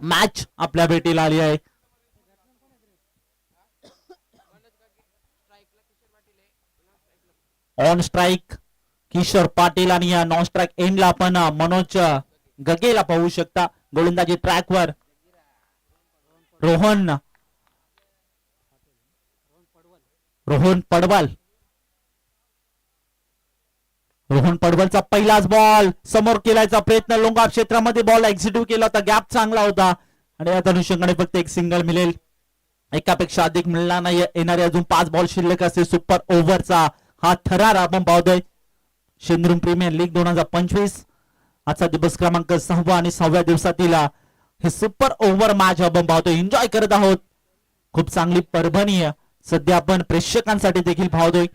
Match आपल्या भेटीला आली आहे. ऑन स्ट्राइक किशोर पाटील आणि नॉन स्ट्राइक एंडला आपण मनोज गगेला पाहू शकता. गोलंदाजी ट्रॅकवर रोहन पडवल. रोहन पडवलचा पहिलाच बॉल समोर केल्याचा प्रयत्न, लोंगा क्षेत्रामध्ये बॉल एक्झिक्यूट केला होता, गॅप चांगला होता आणि या अनुषंगाने फक्त एक सिंगल मिळेल, एकापेक्षा अधिक मिळणार नाही. येणारे अजून 5 बॉल शिल्लक असते. सुपर ओव्हरचा हा थरार आपण पाहतोय. शेंद्रुम प्रीमियर लीग 2025 आजचा दिवस क्रमांक 6 आणि 6व्या दिवसातील हे सुपर ओव्हर मॅच आपण पाहतोय, एन्जॉय करत आहोत. खूप चांगली परभणी सध्या आपण प्रेक्षकांसाठी देखील पाहतोय.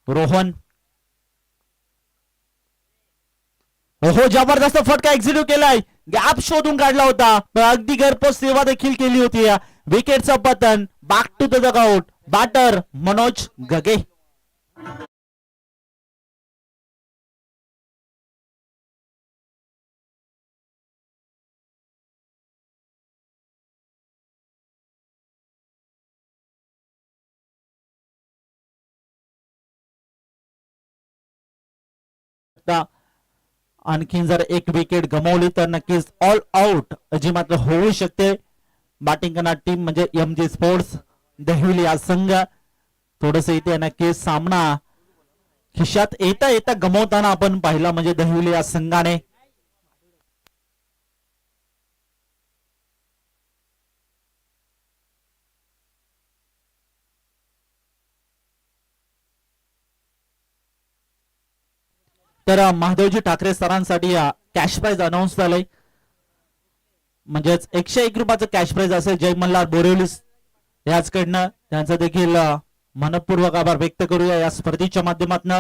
रोहन हो, जबरदस्त फटका एक्झिक्यूट केलाय, गॅप शोधून काढला होता, अगदी घरपोच सेवा देखील केली होती. विकेटचं पतन, back to the dugout, batter Manoj गगे. आणखीन जर एक विकेट गमावली तर नक्कीच ऑल आउट जी मात्र होऊ शकते. बॅटिंग करणार टीम म्हणजे एमजी स्पोर्ट्स दहिवली हा संघ. थोडस इथे नक्कीच सामना खिशात येता येता गमावताना आपण पाहिला म्हणजे दहिवली या संघाने. तर महादेवजी ठाकरे सरांसाठी कॅश प्राइज अनाऊन्स झालंय, म्हणजेच 101 रुपयाचं कॅश प्राइज असेल. जय मल्हार बोरिवली याचकडनं त्यांचा देखील मनपूर्वक आभार व्यक्त करूया या स्पर्धेच्या माध्यमातून.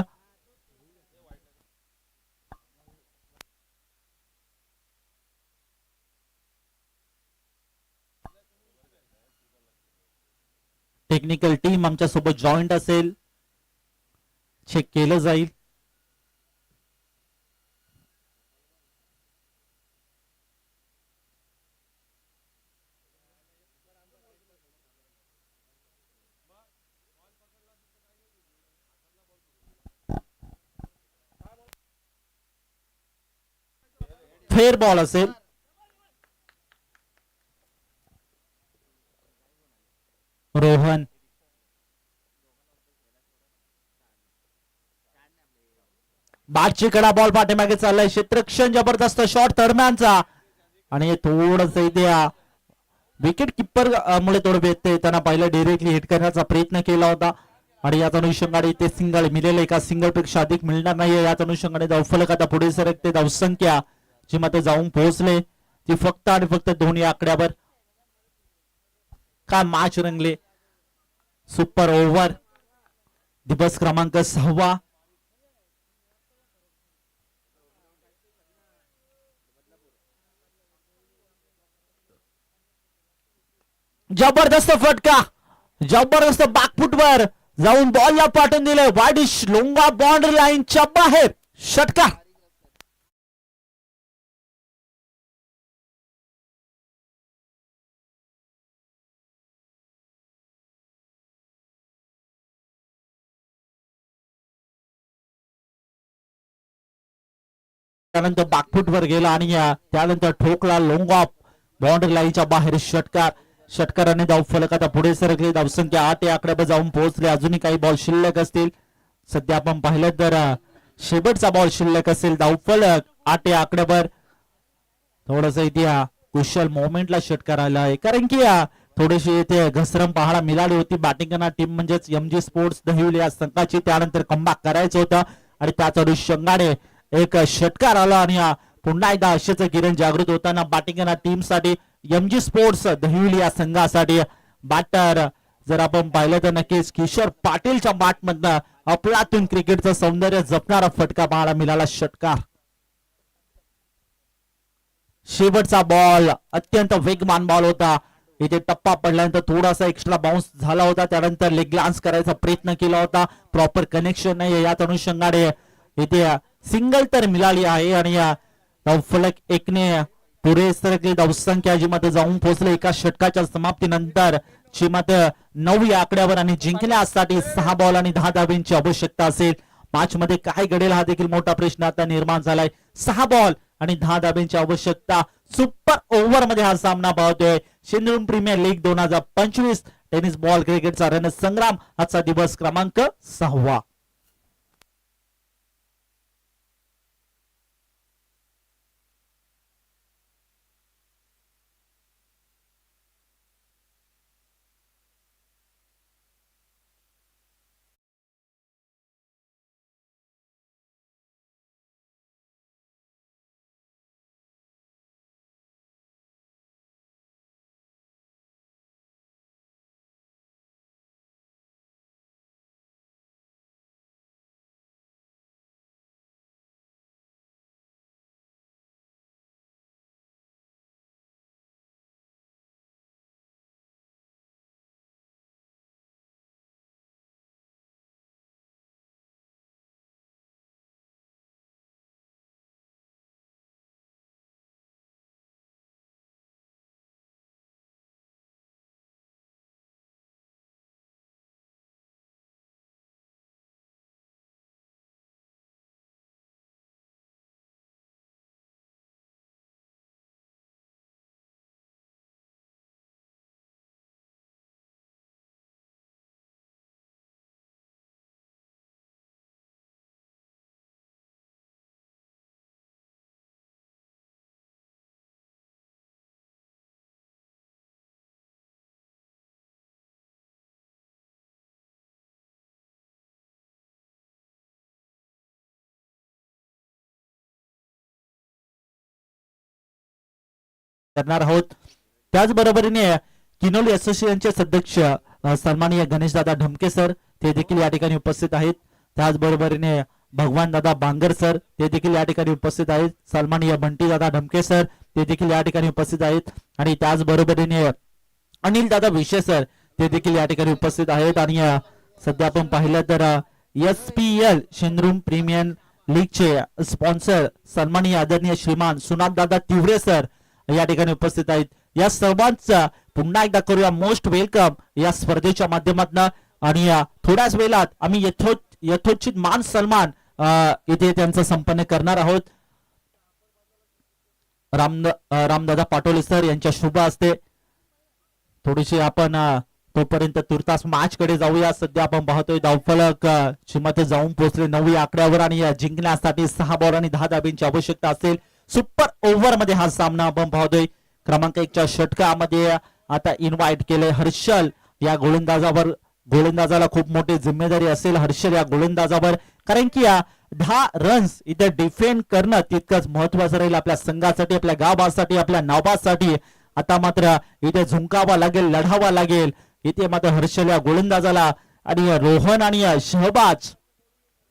टेक्निकल टीम आमच्या सोबत जॉईंट असेल, चेक केलं जाईल. फेअर बॉल असेल. रोहन बादची कडा बॉल पाठीमागे चाललाय, क्षेत्रक्षण जबरदस्त शॉट दरम्यानचा आणि थोडस इथे विकेट किपर मुळे थोडं भेटते. त्यांना पहिलं डायरेक्टली हिट करण्याचा प्रयत्न केला होता आणि याच अनुषंगाने इथे सिंगल मिळेल, एका सिंगल पेक्षा अधिक मिळणार नाहीये. याच अनुषंगाने धावफलक आता पुढे सरकते. धावसंख्या जी मात्र जाऊन पोहोचले ती फक्त आणि फक्त दोन्ही आकड्यावर. काय मॅच रंगले. सुपर ओव्हर दिवस क्रमांक 6. जबरदस्त फटका, जबरदस्त बॅकफुटवर जाऊन बॉलला पाठवून दिले, वाईडिश लोंगा बाउंड्री लाईनच्या बाहेर षटकार. त्यानंतर बॅकफुटवर गेला आणि त्यानंतर ठोकला लोंगा बाउंड्री लाईनच्या बाहेर षटकार. षटकाराने धावफलक आता पुढे सरकले. धावसंख्या 8 या आकड्यावर जाऊन पोहोचले. अजूनही काही बॉल शिल्लक असतील. सध्या आपण पाहिलं तर शेवटचा बॉल शिल्लक असेल. धावफलक 8 या आकड्यावर. थोडस इथे कुशल मोमेंटला षटकार आला आहे, कारण की थोडीशी इथे घसरम पाहायला मिळाली होती. बॅटिंग करणार टीम म्हणजेच एमजी स्पोर्ट्स दहिवली या संघाची. त्यानंतर कमबॅक करायचं होतं आणि त्याच अनुषंगाने एक षटकार आला आणि पुन्हा एकदा अशाच किरण जागृत होताना बॅटिंग करणार टीम साठी एमजी स्पोर्ट्स दहिवली या संघासाठी बॅटर जर आपण पाहिलं तर नक्कीच किशोर पाटीलच्या बॅटमधनं अफलातून क्रिकेटचं सौंदर्य जपणारा फटका पाहायला मिळाला. षटकार. शेवटचा बॉल अत्यंत वेगवान बॉल होता. इथे टप्पा पडल्यानंतर थोडासा एक्स्ट्रा बाउन्स झाला होता. त्यानंतर लेग ग्लान्स करायचा प्रयत्न केला होता. प्रॉपर कनेक्शन नाही. याच अनुषंगाने इथे सिंगल तर मिळाली आहे आणि फलक 1ने पुढे सरकली धावसंख्या जी मात्र जाऊन पोहोचले एका षटकाच्या समाप्तीनंतर जी मात्र 9 या आकड्यावर आणि जिंकण्यासाठी 6 बॉल आणि 10 धाब्यांची आवश्यकता असेल. मॅच मध्ये काय घडेल हा देखील मोठा प्रश्न आता निर्माण झालाय. 6 बॉल आणि 10 धाब्यांची आवश्यकता. सुपर ओव्हर मध्ये हा सामना पाहतोय. Sindhudurg Premier League 2025 tennis ball क्रिकेटचा रणसंग्राम आजचा दिवस क्रमांक 6. करणार आहोत. त्याचबरोबरीने किनोली असोसिएशनचे सदस्य सन्माननीय गणेशदादा ढमके सर ते देखील या ठिकाणी उपस्थित आहेत. त्याचबरोबरीने भगवान दादा बांगर सर ते देखील या ठिकाणी उपस्थित आहेत. सन्माननीय बंटी दादा ढमके सर ते देखील या ठिकाणी उपस्थित आहेत. आणि त्याचबरोबरीने अनिल दादा विशे सर ते देखील या ठिकाणी उपस्थित आहेत. आणि सध्या आपण पाहिलं तर SPL सिंधुदुर्ग प्रीमियर लीगचे स्पॉन्सर सन्माननीय आदरणीय श्रीमान सुनाथ दादा तिवरे सर या ठिकाणी उपस्थित आहेत. या सर्वांचा पुन्हा एकदा करूया मोस्ट वेलकम या स्पर्धेच्या माध्यमातून. आणि थोड्याच वेळात आम्ही यथोचित मान सन्मान इथे त्यांचा संपन्न करणार आहोत. रामदादा पाटोले सर यांच्या शुभ हस्ते थोडीशी आपण तोपर्यंत तुर्तास मॅच कडे जाऊया. सध्या आपण पाहतोय धावफलक मध्ये जाऊन पोहोचले 9 आकड्यावर आणि जिंकण्यासाठी 6 बॉल आणि 10 धाब्यांची आवश्यकता असेल. सुपर ओव्हर मध्ये हा सामना आपण पाहतोय. क्रमांक 1च्या षटकामध्ये आता इन्व्हाइट केले हर्षल या गोलंदाजाला खूप मोठी जिम्मेदारी असेल हर्षल या गोलंदाजावर. कारण की 10 रन्स इथे डिफेंड करणं तितकंच महत्वाचं राहील आपल्या संघासाठी, आपल्या गावासाठी, आपल्या नावासाठी. आता मात्र इथे झुंकावा लागेल, लढावा लागेल. इथे मात्र हर्षल या गोलंदाजाला आणि रोहन आणि शहबाज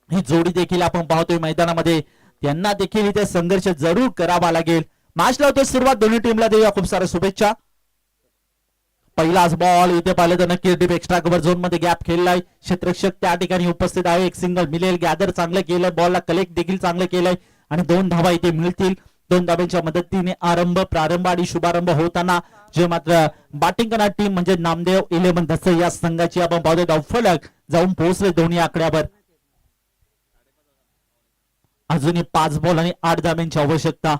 ही जोडी देखील आपण पाहतोय मैदानामध्ये. त्यांना देखील इथे संघर्ष जरूर करावा लागेल. मॅच लावतोय सुरुवात. दोन्ही टीमला देऊया खूप साऱ्या शुभेच्छा. पहिलाच बॉल इथे पाहिलं तर नक्की डीप एक्स्ट्रा कव्हर झोन मध्ये गॅप खेळलाय. क्षेत्ररक्षक त्या ठिकाणी उपस्थित आहे. एक सिंगल मिळेल. गॅदर चांगलं केलंय. बॉलला कलेक्ट देखील चांगलं केलंय आणि 2 धावा इथे मिळतील. 2 धाब्यांच्या मदतीने प्रारंभ आणि शुभारंभ होताना जे मात्र बॅटिंग करणार टीम म्हणजे नामदेव 11 दस या संघाची आपण पाहतोय धावफलक जाऊन पोहोचले 2 आकड्यावर. अजूनही 5 बॉल आणि 8 धाब्यांची आवश्यकता.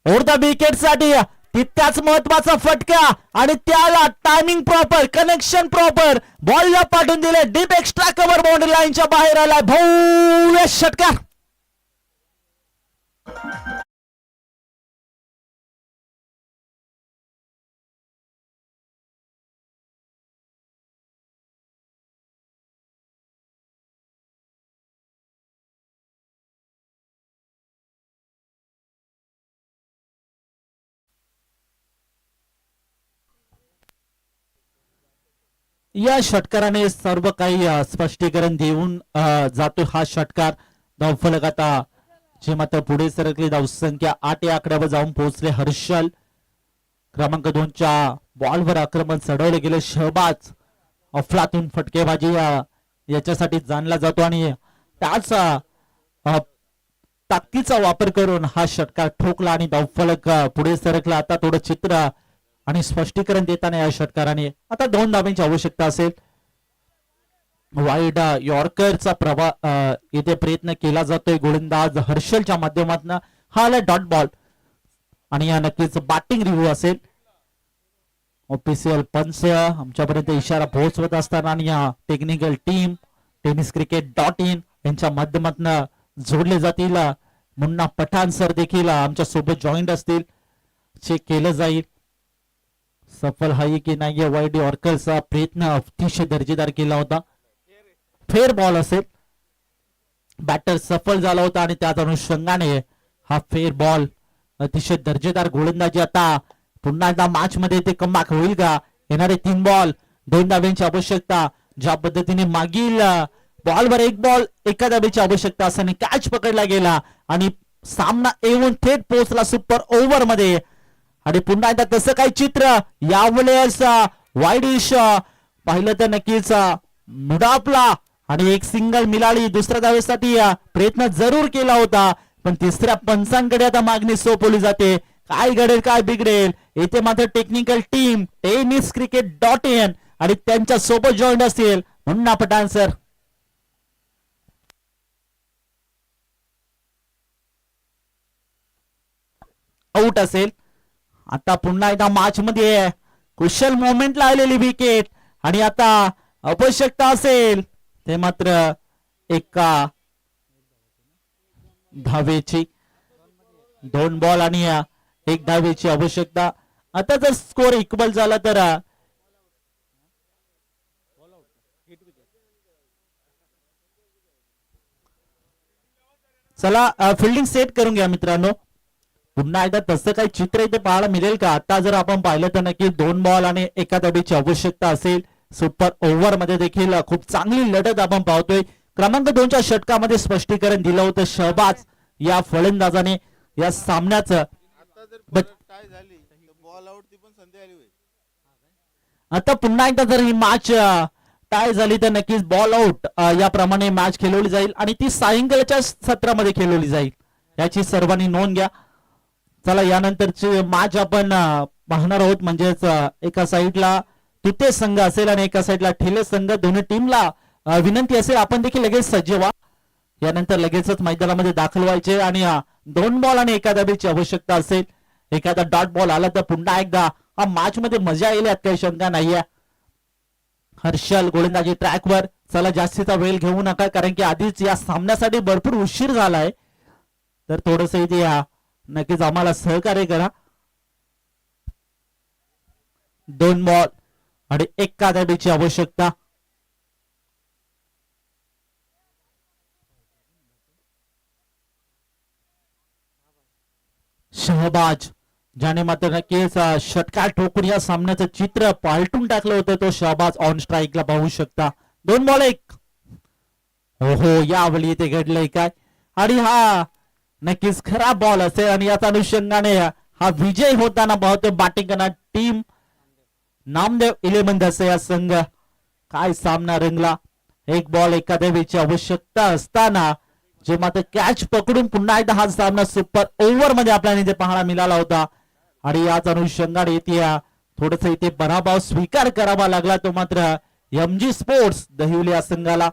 ओढता विकेट साठी तितकाच महत्वाचा फटका आणि त्याला टायमिंग प्रॉपर, कनेक्शन प्रॉपर. बॉलला पाठवून दिले. डीप एक्स्ट्रा कव्हर बाउंड्री लाईनच्या बाहेर आलाय. भव्य षटकार. या षटकाराने सर्व काही स्पष्टीकरण देऊन जातो हा षटकार. धावफलक आता जे मात्र पुढे सरकले धावसंख्या 8 या आकड्यावर जाऊन पोहोचले हर्षल. क्रमांक 2च्या बॉलवर आक्रमण चढवले गेले. शहबाज अफलातून फटकेबाजी याच्यासाठी जाणला जातो आणि त्याच ताकदीचा वापर करून हा षटकार ठोकला आणि धावफलक पुढे सरकला. आता थोडं चित्र आणि स्पष्टीकरण देताना या षटकाराने आता 2 धाब्यांची आवश्यकता असेल. वाईड यॉर्करचा इथे प्रयत्न केला जातोय गोलंदाज हर्षलच्या माध्यमातून. हा आला डॉट बॉल आणि या नक्कीच बॅटिंग रिव्ह्यू असेल. ऑफिशियल पंच आमच्यापर्यंत इशारा पोहोचवत असताना आणि या टेक्निकल टीम tenniscricket.in यांच्या माध्यमातून जोडले जातील. मुन्ना पठाण सर देखील आमच्या सोबत जॉईंट असतील. चेक केलं जाईल सफल आहे की नाही. वाईड यॉर्करचा प्रयत्न अतिशय दर्जेदार केला होता. फेअर बॉल असेल. बॅटर सफल झाला होता आणि त्याच अनुषंगाने हा फेअर बॉल अतिशय दर्जेदार गोलंदाजी. आता पुन्हा एकदा मॅच मध्ये ते कमबॅक होईल का. येणारे 3 बॉल 2 धाब्यांची आवश्यकता. ज्या पद्धतीने मागील बॉलवर 1 बॉल 1 धाब्याची आवश्यकता असताना कॅच पकडला गेला आणि सामना येऊन थेट पोहोचला सुपर ओव्हर मध्ये. आणि पुन्हा एकदा तसं काही चित्र यावेळेस वाईडिश पाहिलं तर नक्कीच मुडापला आणि एक सिंगल मिळाली. दुसऱ्या धावेसाठी प्रयत्न जरूर केला होता पण तिसऱ्या पंचांकडे आता मागणी सोपवली जाते. काय घडेल काय बिघडेल येथे मात्र टेक्निकल टीम tenniscricket.in आणि त्यांच्या सोबत जॉईन असतील मुन्ना पठाण सर. आउट असेल. आता पुन्हा एकदा मॅच मध्ये कुशल मोमेंटला आलेली विकेट आणि आता आवश्यकता असेल ते मात्र 1 धावेची. 2 बॉल आणि 1 धावेची आवश्यकता. आता जर स्कोर इक्वल झाला तर चला फिल्डिंग सेट करून घ्या मित्रांनो. पुन्हा एकदा तसं काही चित्र इथे पाहायला मिळेल का. आता जर आपण पाहिलं तर नक्की 2 बॉल आणि 1 धावेची आवश्यकता असेल. सुपर ओव्हर मध्ये देखील खूप चांगली लढत आपण पाहतोय. क्रमांक 2च्या षटकामध्ये स्पष्टीकरण दिलं होतं शहबाज या फलंदाजाने या सामन्याचं. आता पुन्हा एकदा जर ही मॅच टाय झाली तर नक्कीच बॉल आउट याप्रमाणे मॅच खेळवली जाईल आणि ती सायंकाळच्या सत्रामध्ये खेळवली जाईल याची सर्वांनी नोंद घ्या. चला यानंतरची मॅच आपण पाहणार आहोत. म्हणजेच एका साईडला तुते संघ असेल आणि एका साईडला ठेले संघ. दोन्ही टीमला विनंती असेल आपण देखील लगेच सज्ज व्हा. यानंतर लगेचच मैदानामध्ये दाखल व्हायचे आणि 2 बॉल आणि 1 धावेची आवश्यकता असेल. एखादा डॉट बॉल आला तर पुन्हा एकदा हा मॅच मध्ये मजा येईल यात काही शंका नाहीये. हर्षल गोलंदाजी ट्रॅकवर. चला जास्तीचा वेळ घेऊ नका कारण की आधीच या सामन्यासाठी भरपूर उशीर झालाय तर थोडस इथे नक्कीच आम्हाला सहकार्य करा. 2 बॉल आणि 1 धावेची आवश्यकता. शहबाज ज्याने मात्र नक्कीच षटकार ठोकून या सामन्याचं चित्र पालटून टाकलं होतं तो शहबाज ऑन स्ट्राईकला पाहू शकता. 2 बॉल 1. हो यावेळी इथे घडलंय काय आणि हा नक्कीच खराब बॉल असेल आणि याचा अनुषंगाने हा विजय होताना पाहतोय बॅटिंग करणार टीम नामदेव 11 असे या संघ. काय सामना रंगला. 1 बॉल 1 धावेची आवश्यकता असताना जे मात्र कॅच पकडून पुन्हा एकदा हा सामना सुपर ओव्हर मध्ये आपल्याला इथे पाहायला मिळाला होता आणि याच अनुषंगाने इथे थोडस इथे पराभव स्वीकार करावा लागला तो मात्र MG स्पोर्ट्स दहिवली या संघाला.